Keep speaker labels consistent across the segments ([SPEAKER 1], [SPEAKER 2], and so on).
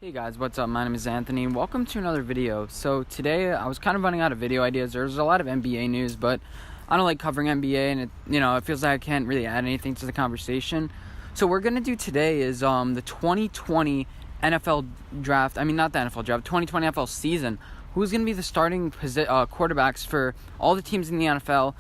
[SPEAKER 1] Hey guys, what's up? My name is Anthony. Welcome to another video. So today I was kind of running out of video ideas. There's a lot of NBA news, but I don't like covering NBA, and it feels like I can't really add anything to the conversation. So what we're gonna do today is the 2020 NFL draft. I mean, not the NFL draft, 2020 NFL season. Who's gonna be the starting quarterbacks for all the teams in the NFL?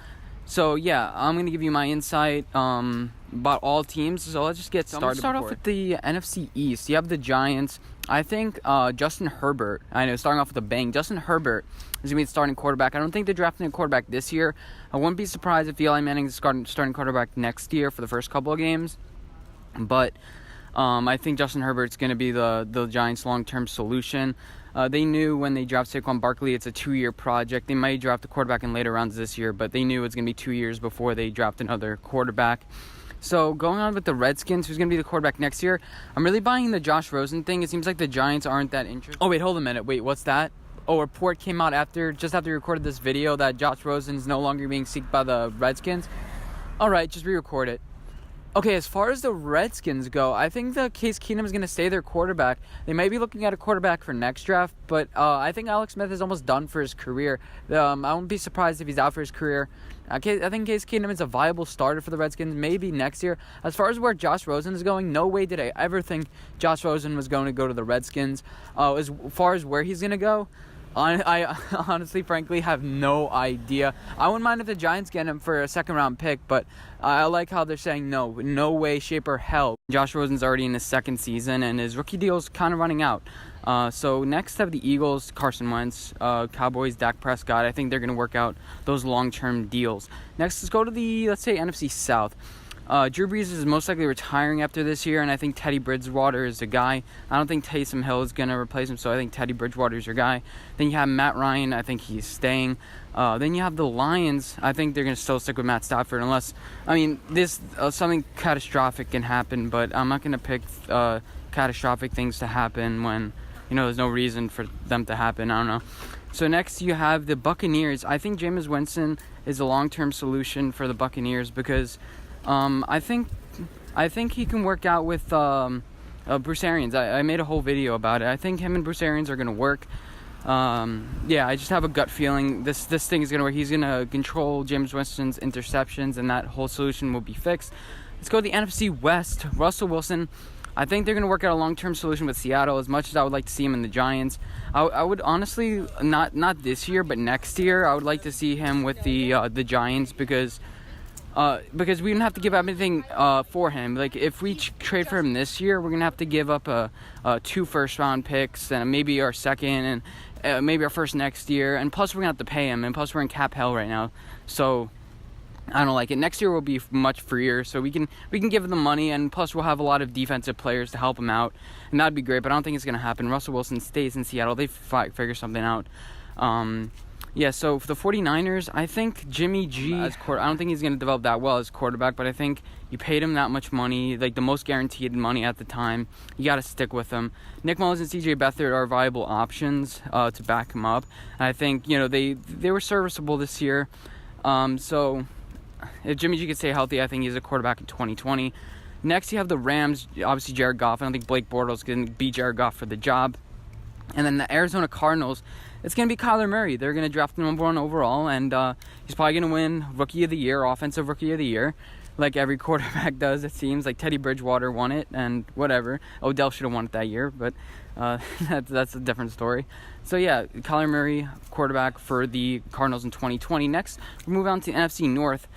[SPEAKER 1] So yeah, I'm gonna give you my insight about all teams. So let's just get started. I'm gonna start off with the NFC East. You have the Giants. I think Justin Herbert. I know, starting off with a bang. Justin Herbert is gonna be the starting quarterback. I don't think they're drafting a quarterback this year. I wouldn't be surprised if Eli Manning is starting quarterback next year for the first couple of games. But I think Justin Herbert's gonna be the Giants' long-term solution. They knew when they drafted Saquon Barkley, it's a 2-year project. They might draft a quarterback in later rounds this year, but they knew it's going to be 2 years before they draft another quarterback. So going on with the Redskins, who's going to be the quarterback next year? I'm really buying the Josh Rosen thing. It seems like the Giants aren't that interested. Oh, wait, hold a minute. Wait, what's that? Oh, a report came out just after we recorded this video that Josh Rosen's no longer being seeked by the Redskins. All right, just re-record it. Okay, as far as the Redskins go, I think the Case Keenum is going to stay their quarterback. They may be looking at a quarterback for next draft, but I think Alex Smith is almost done for his career. I wouldn't be surprised if he's out for his career. I think Case Keenum is a viable starter for the Redskins, maybe next year. As far as where Josh Rosen is going, no way did I ever think Josh Rosen was going to go to the Redskins. As far as where he's going to go, I honestly, frankly, have no idea. I wouldn't mind if the Giants get him for a second-round pick, but I like how they're saying no way, shape, or hell. Josh Rosen's already in his second season, and his rookie deal's kind of running out. So next have the Eagles, Carson Wentz, Cowboys, Dak Prescott. I think they're going to work out those long-term deals. Next, let's go to the, let's say, NFC South. Drew Brees is most likely retiring after this year, and I think Teddy Bridgewater is the guy. I don't think Taysom Hill is going to replace him, so I think Teddy Bridgewater is your guy. Then you have Matt Ryan. I think he's staying. Then you have the Lions. I think they're going to still stick with Matt Stafford unless, something catastrophic can happen, but I'm not going to pick catastrophic things to happen when, there's no reason for them to happen. I don't know. So next you have the Buccaneers. I think Jameis Winston is a long-term solution for the Buccaneers because I think he can work out with Bruce Arians. I made a whole video about it. I think him and Bruce Arians are going to work. I just have a gut feeling this thing is going to work. He's going to control Jameis Winston's interceptions, and that whole solution will be fixed. Let's go to the NFC West. Russell Wilson. I think they're going to work out a long-term solution with Seattle. As much as I would like to see him in the Giants, I would honestly not this year, but next year, I would like to see him with the Giants because we don't have to give up anything for him. Like, if we trade for him this year, we're going to have to give up 2 first-round picks and maybe our second and maybe our first next year. And plus, we're going to have to pay him. And plus, we're in cap hell right now. So, I don't like it. Next year will be much freer, so we can give them money. And plus, we'll have a lot of defensive players to help him out. And that would be great, but I don't think it's going to happen. Russell Wilson stays in Seattle. They figure something out. So for the 49ers, I think Jimmy G I don't think he's going to develop that well as quarterback, but I think you paid him that much money, like the most guaranteed money at the time. You got to stick with him. Nick Mullins and CJ Beathard are viable options to back him up. And I think, they were serviceable this year. So if Jimmy G could stay healthy, I think he's a quarterback in 2020. Next, you have the Rams, obviously Jared Goff. I don't think Blake Bortles can beat Jared Goff for the job. And then the Arizona Cardinals, it's going to be Kyler Murray. They're going to draft the number 1 overall, and he's probably going to win Rookie of the Year, Offensive Rookie of the Year, like every quarterback does, it seems. Like Teddy Bridgewater won it, and whatever. Odell should have won it that year, but that's a different story. So, yeah, Kyler Murray, quarterback for the Cardinals in 2020. Next, we move on to NFC North.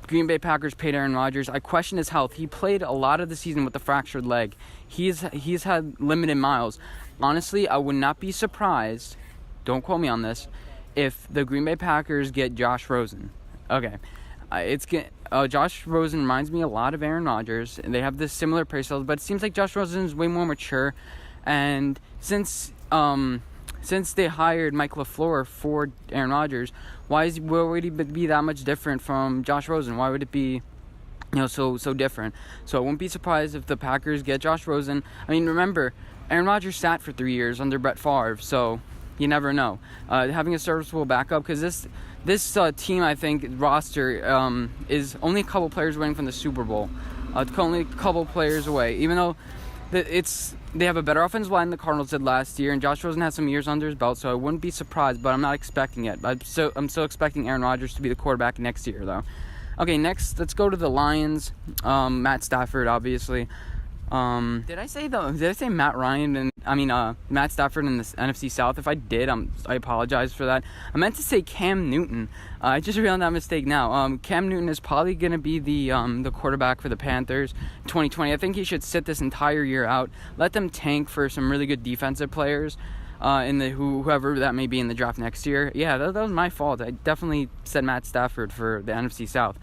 [SPEAKER 1] Green Bay Packers paid Aaron Rodgers. I question his health. He played a lot of the season with a fractured leg. He's had limited miles. Honestly, I would not be surprised, don't quote me on this, if the Green Bay Packers get Josh Rosen. Okay. Josh Rosen reminds me a lot of Aaron Rodgers, and they have this similar play styles, but it seems like Josh Rosen is way more mature. And since they hired Mike LaFleur for Aaron Rodgers, why would he be that much different from Josh Rosen? Why would it be so different? So I wouldn't be surprised if the Packers get Josh Rosen. I mean, remember, Aaron Rodgers sat for 3 years under Brett Favre, so you never know. Having a serviceable backup, because this team, I think, roster is only a couple players away from the Super Bowl. Only a couple players away, even though it's they have a better offensive line than the Cardinals did last year, and Josh Rosen has some years under his belt, so I wouldn't be surprised, but I'm not expecting it. I'm still expecting Aaron Rodgers to be the quarterback next year, though. Okay, next, let's go to the Lions. Matt Stafford, obviously. Did I say Matt Ryan and Matt Stafford in the NFC South? If I did, I apologize for that. I meant to say Cam Newton. I just realized that mistake now. Cam Newton is probably going to be the quarterback for the Panthers 2020. I think he should sit this entire year out. Let them tank for some really good defensive players whoever that may be in the draft next year. Yeah, that was my fault. I definitely said Matt Stafford for the NFC South.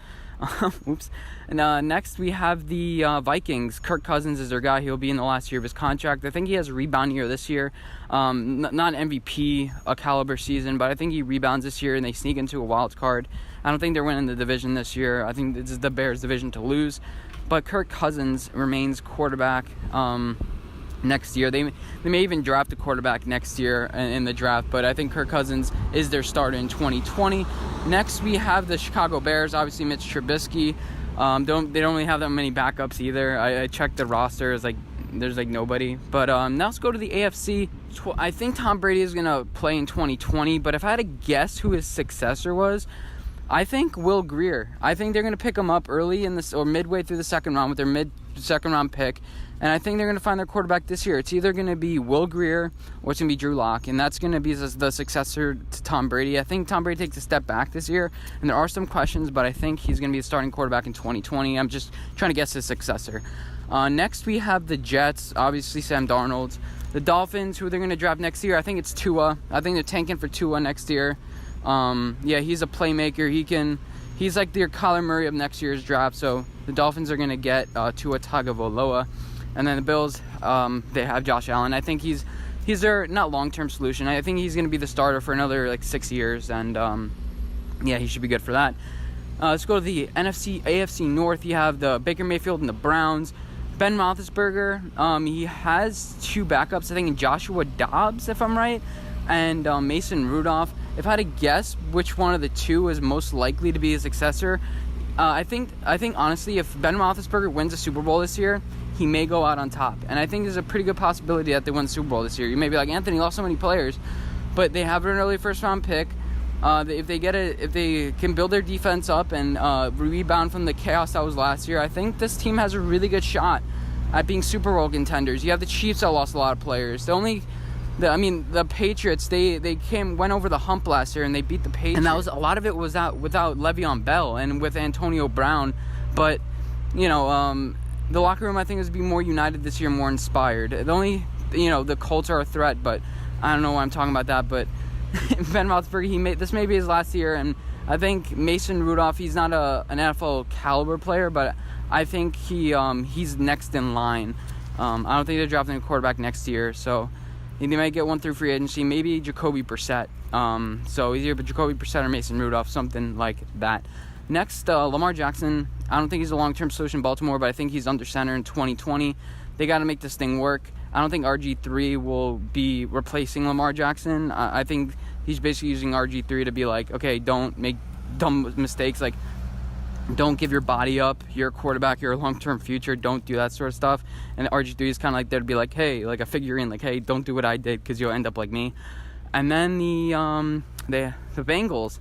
[SPEAKER 1] Oops. And next we have the Vikings. Kirk Cousins is their guy. He'll be in the last year of his contract. I think he has a rebound year this year. Not an MVP caliber season, but I think he rebounds this year and they sneak into a wild card. I don't think they're winning the division this year. I think this is the Bears' division to lose. But Kirk Cousins remains quarterback next year. They may even draft a quarterback next year in the draft, but I think Kirk Cousins is their starter in 2020. Next, we have the Chicago Bears. Obviously, Mitch Trubisky. They don't really have that many backups either. I checked the roster. There's nobody. But now let's go to the AFC. I think Tom Brady is going to play in 2020, but if I had to guess who his successor was, I think Will Grier. I think they're going to pick him up early or midway through the second round with their mid-second round pick. And I think they're going to find their quarterback this year. It's either going to be Will Grier or it's going to be Drew Lock. And that's going to be the successor to Tom Brady. I think Tom Brady takes a step back this year. And there are some questions, but I think he's going to be the starting quarterback in 2020. I'm just trying to guess his successor. Next, we have the Jets. Obviously, Sam Darnold. The Dolphins, who they're going to draft next year. I think it's Tua. I think they're tanking for Tua next year. He's a playmaker. He's like their Kyler Murray of next year's draft. So the Dolphins are going to get Tua Tagovailoa. And then the Bills, they have Josh Allen. I think he's their not long-term solution. I think he's going to be the starter for another 6 years, and he should be good for that. Let's go to the AFC North. You have the Baker Mayfield and the Browns. Ben Roethlisberger, he has two backups. I think Joshua Dobbs, if I'm right, and Mason Rudolph. If I had to guess which one of the two is most likely to be his successor, I think honestly, if Ben Roethlisberger wins a Super Bowl this year, he may go out on top. And I think there's a pretty good possibility that they win the Super Bowl this year. You may be like, Anthony lost so many players, but they have an early first-round pick. If they can build their defense up and rebound from the chaos that was last year, I think this team has a really good shot at being Super Bowl contenders. You have the Chiefs that lost a lot of players. The Patriots, they went over the hump last year and they beat the Patriots. And a lot of it was without Le'Veon Bell and with Antonio Brown. But, the locker room, I think, is be more united this year, more inspired. The Colts are a threat, but I don't know why I'm talking about that. But Ben Roethlisberger, this may be his last year, and I think Mason Rudolph, he's not an NFL caliber player, but I think he's next in line. I don't think they're drafting a quarterback next year, so they might get one through free agency, maybe Jacoby Brissett. So either Jacoby Brissett or Mason Rudolph, something like that. Next, Lamar Jackson. I don't think he's a long-term solution in Baltimore, but I think he's under center in 2020. They got to make this thing work. I don't think RG3 will be replacing Lamar Jackson. I think he's basically using RG3 to be like, okay, don't make dumb mistakes. Like, don't give your body up. You're a quarterback. You're a long-term future. Don't do that sort of stuff. And RG3 is kind of like there to be like, hey, like a figurine. Like, hey, don't do what I did because you'll end up like me. And then the Bengals.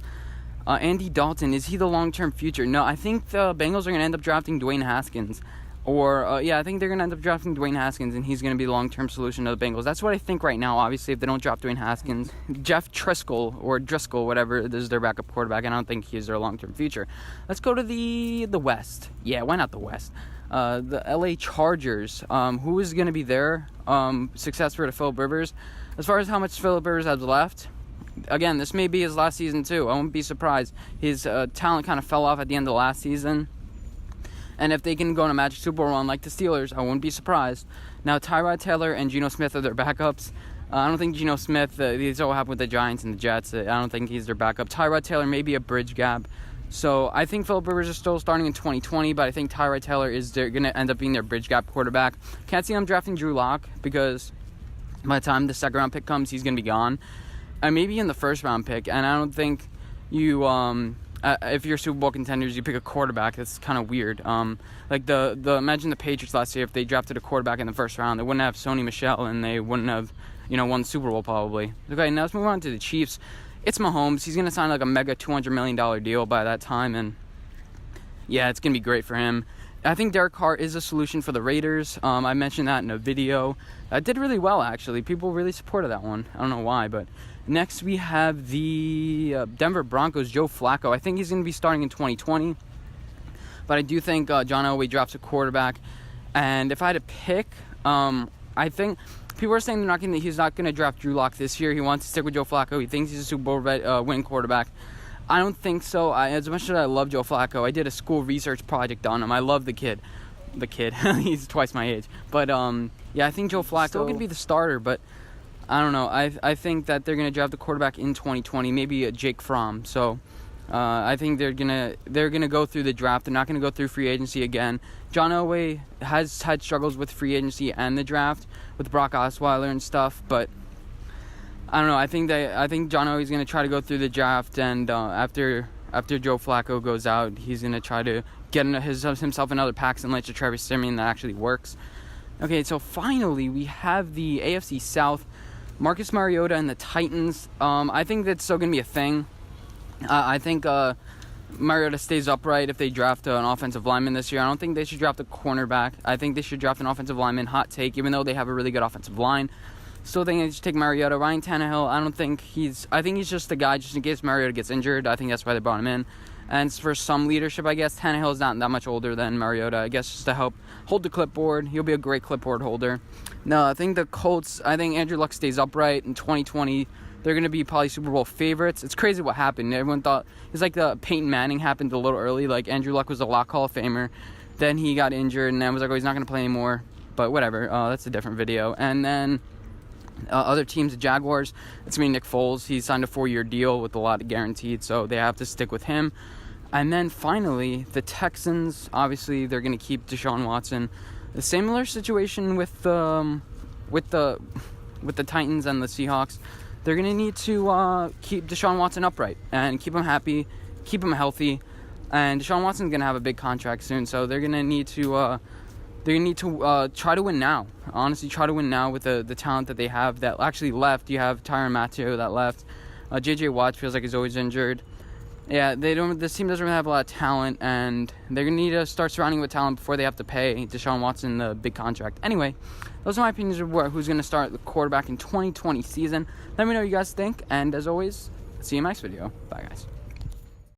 [SPEAKER 1] Andy Dalton, is he the long-term future? No, I think the Bengals are going to end up drafting Dwayne Haskins. I think they're going to end up drafting Dwayne Haskins, and he's going to be the long-term solution to the Bengals. That's what I think right now. Obviously, if they don't draft Dwayne Haskins, Jeff Driscoll, whatever, this is their backup quarterback, and I don't think he's their long-term future. Let's go to the West. Yeah, why not the West? The LA Chargers. Who is going to be their successor to Phillip Rivers? As far as how much Phillip Rivers has left, again, this may be his last season too. I won't be surprised. His talent kind of fell off at the end of last season. And if they can go on a Magic Super Bowl run like the Steelers, I wouldn't be surprised. Now, Tyrod Taylor and Geno Smith are their backups. I don't think Geno Smith, these all happened with the Giants and the Jets. I don't think he's their backup. Tyrod Taylor may be a bridge gap. So I think Phillip Rivers is still starting in 2020, but I think Tyrod Taylor is going to end up being their bridge gap quarterback. Can't see them drafting Drew Lock because by the time the second round pick comes, he's going to be gone. Maybe in the first round pick, and I don't think you if you're Super Bowl contenders, you pick a quarterback. That's kind of weird. Like imagine the Patriots last year, if they drafted a quarterback in the first round, they wouldn't have Sony Michel, and they wouldn't have, won the Super Bowl probably. Okay, now let's move on to the Chiefs. It's Mahomes. He's gonna sign like a mega $200 million deal by that time, and yeah, it's gonna be great for him. I think Derek Carr is a solution for the Raiders. I mentioned that in a video. That did really well, actually. People really supported that one. I don't know why, but next we have the Denver Broncos, Joe Flacco. I think he's going to be starting in 2020, but I do think John Elway drops a quarterback. And if I had to pick, I think people are saying he's not going to draft Drew Lock this year. He wants to stick with Joe Flacco. He thinks he's a Super Bowl winning quarterback. I don't think so. As much as I love Joe Flacco, I did a school research project on him. I love the kid. He's twice my age. But yeah, I think Joe Flacco still going to be the starter, but I don't know. I think that they're going to draft the quarterback in 2020, maybe Jake Fromm. So I think they're gonna go through the draft. They're not going to go through free agency again. John Elway has had struggles with free agency and the draft with Brock Osweiler and stuff, but I don't know. I think John Elway's going to try to go through the draft, and after Joe Flacco goes out, he's going to try to get himself another Paxton Lynch or Trevor Siemian that actually works. Okay, so finally we have the AFC South. Marcus Mariota and the Titans. I think that's still going to be a thing. I think Mariota stays upright if they draft an offensive lineman this year. I don't think they should draft a cornerback. I think they should draft an offensive lineman. Hot take, even though they have a really good offensive line. Still think they should take Mariota. Ryan Tannehill, I think he's just the guy just in case Mariota gets injured. I think that's why they brought him in. And for some leadership, I guess, Tannehill is not that much older than Mariota. I guess just to help hold the clipboard. He'll be a great clipboard holder. No, I think the Colts, Andrew Luck stays upright in 2020. They're going to be probably Super Bowl favorites. It's crazy what happened. Everyone thought, it's like the Peyton Manning happened a little early. Like, Andrew Luck was a lock Hall of Famer. Then he got injured, and then was like, oh, he's not going to play anymore. But whatever, that's a different video. And then other teams, the Jaguars, it's going to be Nick Foles. He signed a 4-year deal with a lot guaranteed, so they have to stick with him. And then finally, the Texans, obviously, they're going to keep Deshaun Watson. A similar situation with the Titans and the Seahawks. They're going to need to keep Deshaun Watson upright and keep him happy, keep him healthy. And Deshaun Watson's going to have a big contract soon, so they're going to need to try to win now. Honestly, try to win now with the talent that they have that actually left. You have Tyrann Mathieu that left. J.J. Watt feels like he's always injured. Yeah, this team doesn't really have a lot of talent, and they're going to need to start surrounding with talent before they have to pay Deshaun Watson the big contract. Anyway, those are my opinions of who's going to start the quarterback in 2020 season. Let me know what you guys think, and as always, see you in my next video. Bye, guys.